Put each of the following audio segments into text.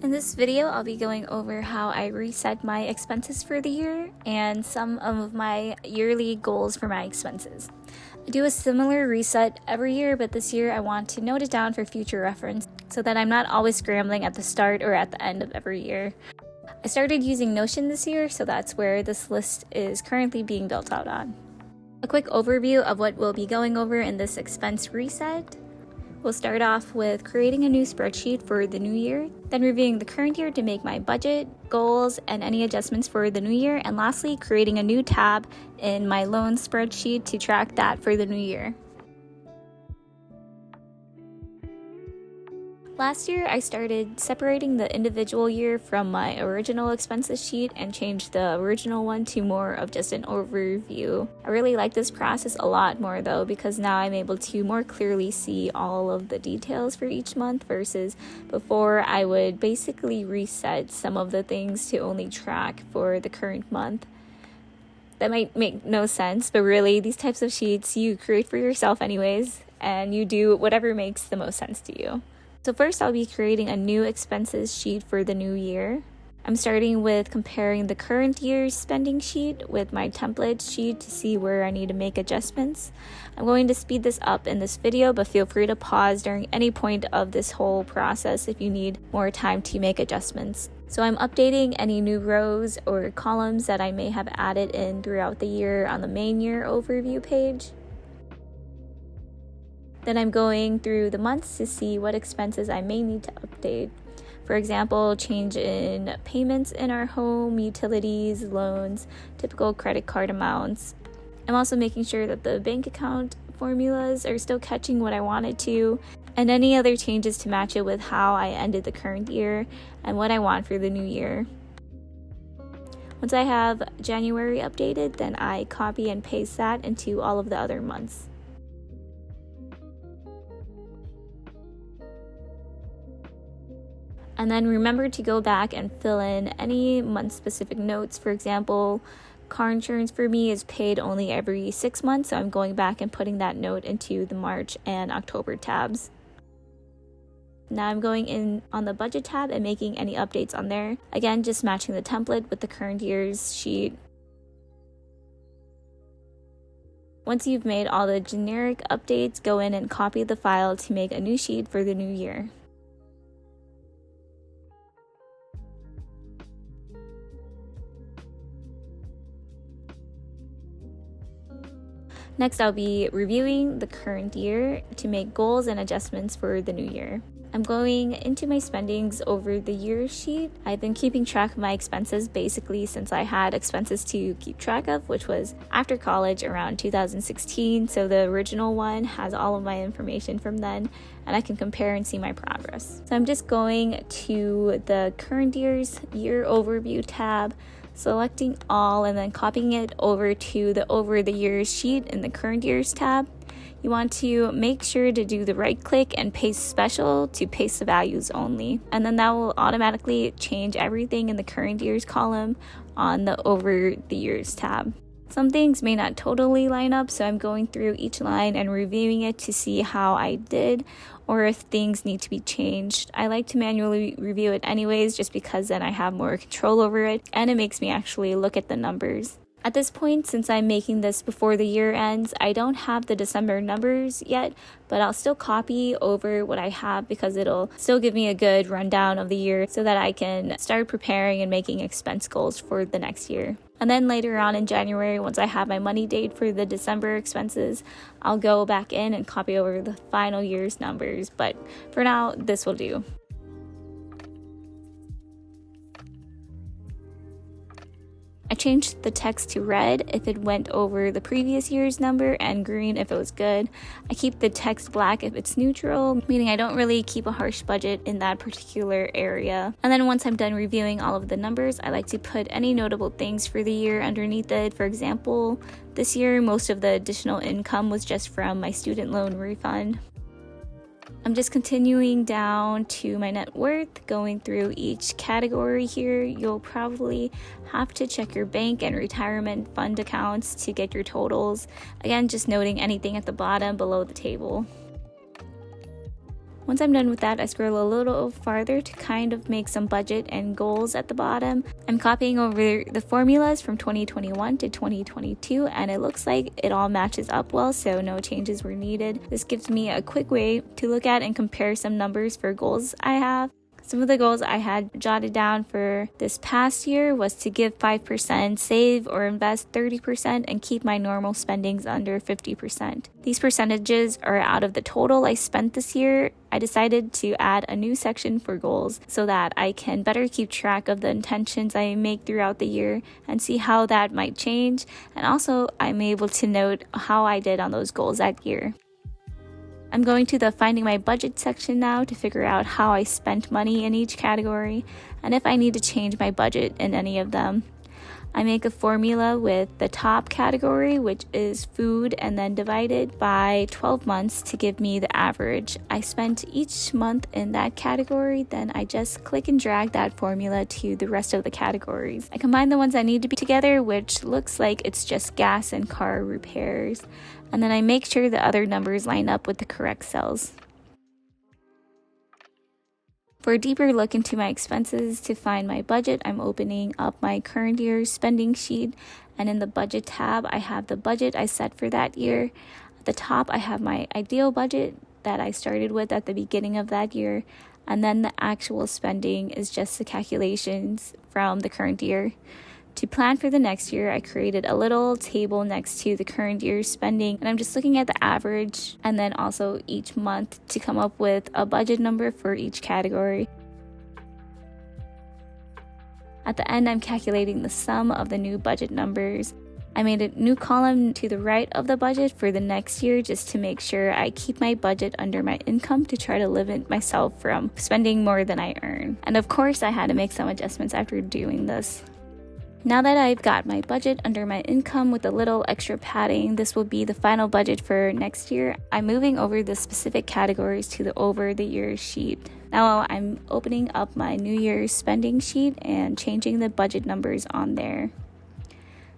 In this video, I'll be going over how I reset my expenses for the year and some of my yearly goals for my expenses. I do a similar reset every year, but this year I want to note it down for future reference so that I'm not always scrambling at the start or at the end of every year. I started using Notion this year, so that's where this list is currently being built out on. A quick overview of what we'll be going over in this expense reset. We'll start off with creating a new spreadsheet for the new year, then reviewing the current year to make my budget, goals, and any adjustments for the new year, and lastly, creating a new tab in my loan spreadsheet to track that for the new year. Last year, I started separating the individual year from my original expenses sheet and changed the original one to more of just an overview. I really like this process a lot more though, because now I'm able to more clearly see all of the details for each month versus before I would basically reset some of the things to only track for the current month. That might make no sense, but really these types of sheets you create for yourself anyways, and you do whatever makes the most sense to you. So first I'll be creating a new expenses sheet for the new year. I'm starting with comparing the current year's spending sheet with my template sheet to see where I need to make adjustments. I'm going to speed this up in this video, but feel free to pause during any point of this whole process if you need more time to make adjustments. So I'm updating any new rows or columns that I may have added in throughout the year on the main year overview page. Then I'm going through the months to see what expenses I may need to update. For example, change in payments in our home, utilities, loans, typical credit card amounts. I'm also making sure that the bank account formulas are still catching what I wanted to, and any other changes to match it with how I ended the current year and what I want for the new year. Once I have January updated, then I copy and paste that into all of the other months. And then remember to go back and fill in any month-specific notes. For example, car insurance for me is paid only every 6 months, so I'm going back and putting that note into the March and October tabs. Now I'm going in on the budget tab and making any updates on there. Again, just matching the template with the current year's sheet. Once you've made all the generic updates, go in and copy the file to make a new sheet for the new year. Next, I'll be reviewing the current year to make goals and adjustments for the new year. I'm going into my spendings over the year sheet. I've been keeping track of my expenses basically since I had expenses to keep track of, which was after college around 2016. So the original one has all of my information from then, and I can compare and see my progress. So I'm just going to the current year's year overview tab, selecting all and then copying it over to the over the years sheet in the current years tab. You want to make sure to do the right click and paste special to paste the values only. And then that will automatically change everything in the current years column on the over the years tab. Some things may not totally line up, so I'm going through each line and reviewing it to see how I did or if things need to be changed. I like to manually review it anyways, just because then I have more control over it and it makes me actually look at the numbers. At this point, since I'm making this before the year ends, I don't have the December numbers yet, but I'll still copy over what I have because it'll still give me a good rundown of the year so that I can start preparing and making expense goals for the next year. And then later on in January, once I have my money date for the December expenses, I'll go back in and copy over the final year's numbers. But for now, this will do. I changed the text to red if it went over the previous year's number and green if it was good. I keep the text black if it's neutral, meaning I don't really keep a harsh budget in that particular area. And then once I'm done reviewing all of the numbers, I like to put any notable things for the year underneath it. For example, this year most of the additional income was just from my student loan refund. I'm just continuing down to my net worth, going through each category here. You'll probably have to check your bank and retirement fund accounts to get your totals. Again, just noting anything at the bottom below the table. Once I'm done with that, I scroll a little farther to kind of make some budget and goals at the bottom. I'm copying over the formulas from 2021 to 2022, and it looks like it all matches up well, so no changes were needed. This gives me a quick way to look at and compare some numbers for goals I have. Some of the goals I had jotted down for this past year was to give 5%, save or invest 30%, and keep my normal spendings under 50%. These percentages are out of the total I spent this year. I decided to add a new section for goals so that I can better keep track of the intentions I make throughout the year and see how that might change. And also, I'm able to note how I did on those goals that year. I'm going to the Finding My Budget section now to figure out how I spent money in each category and if I need to change my budget in any of them. I make a formula with the top category, which is food, and then divided by 12 months to give me the average I spent each month in that category. Then I just click and drag that formula to the rest of the categories. I combine the ones that need to be together, which looks like it's just gas and car repairs. And then I make sure the other numbers line up with the correct cells. For a deeper look into my expenses to find my budget, I'm opening up my current year's spending sheet, and in the budget tab, I have the budget I set for that year. At the top, I have my ideal budget that I started with at the beginning of that year, and then the actual spending is just the calculations from the current year. To plan for the next year, I created a little table next to the current year's spending, and I'm just looking at the average and then also each month to come up with a budget number for each category. At the end, I'm calculating the sum of the new budget numbers. I made a new column to the right of the budget for the next year just to make sure I keep my budget under my income to try to limit myself from spending more than I earn. And of course, I had to make some adjustments after doing this. Now that I've got my budget under my income with a little extra padding, this will be the final budget for next year. I'm moving over the specific categories to the over the year sheet. Now I'm opening up my New Year's spending sheet and changing the budget numbers on there.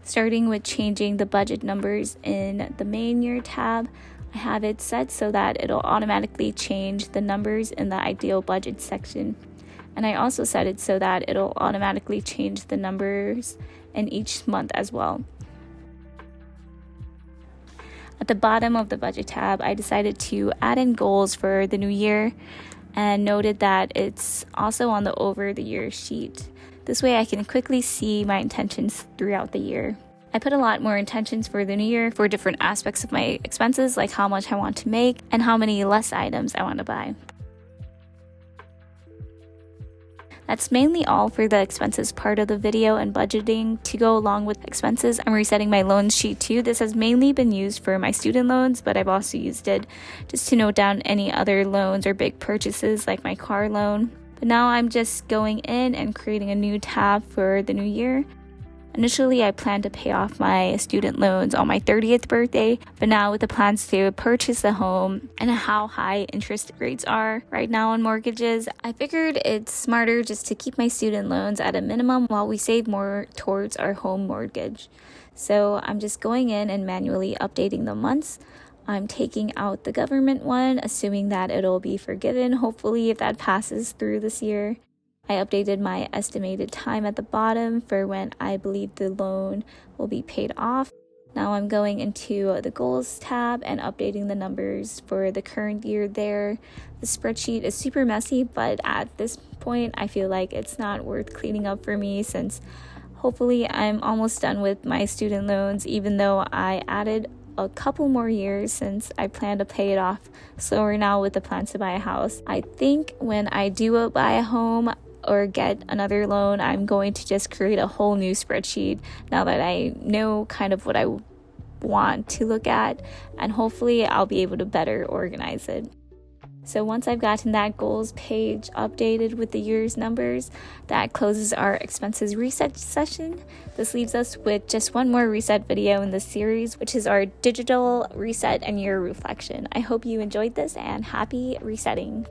Starting with changing the budget numbers in the main year tab, I have it set so that it'll automatically change the numbers in the ideal budget section. And I also set it so that it'll automatically change the numbers in each month as well. At the bottom of the budget tab, I decided to add in goals for the new year and noted that it's also on the over the year sheet. This way I can quickly see my intentions throughout the year. I put a lot more intentions for the new year for different aspects of my expenses, like how much I want to make and how many less items I want to buy. That's mainly all for the expenses part of the video and budgeting. To go along with expenses, I'm resetting my loans sheet too. This has mainly been used for my student loans, but I've also used it just to note down any other loans or big purchases like my car loan. But now I'm just going in and creating a new tab for the new year. Initially, I planned to pay off my student loans on my 30th birthday, but now with the plans to purchase a home and how high interest rates are right now on mortgages, I figured it's smarter just to keep my student loans at a minimum while we save more towards our home mortgage. So I'm just going in and manually updating the months. I'm taking out the government one, assuming that it'll be forgiven, hopefully, if that passes through this year. I updated my estimated time at the bottom for when I believe the loan will be paid off. Now I'm going into the goals tab and updating the numbers for the current year there. The spreadsheet is super messy, but at this point I feel like it's not worth cleaning up for me since hopefully I'm almost done with my student loans, even though I added a couple more years since I plan to pay it off slower now with the plans to buy a house. I think when I do buy a home or get another loan, I'm going to just create a whole new spreadsheet now that I know kind of what I want to look at, and hopefully I'll be able to better organize it. So once I've gotten that goals page updated with the year's numbers, that closes our expenses reset session. This leaves us with just one more reset video in this series, which is our digital reset and year reflection. I hope you enjoyed this, and happy resetting.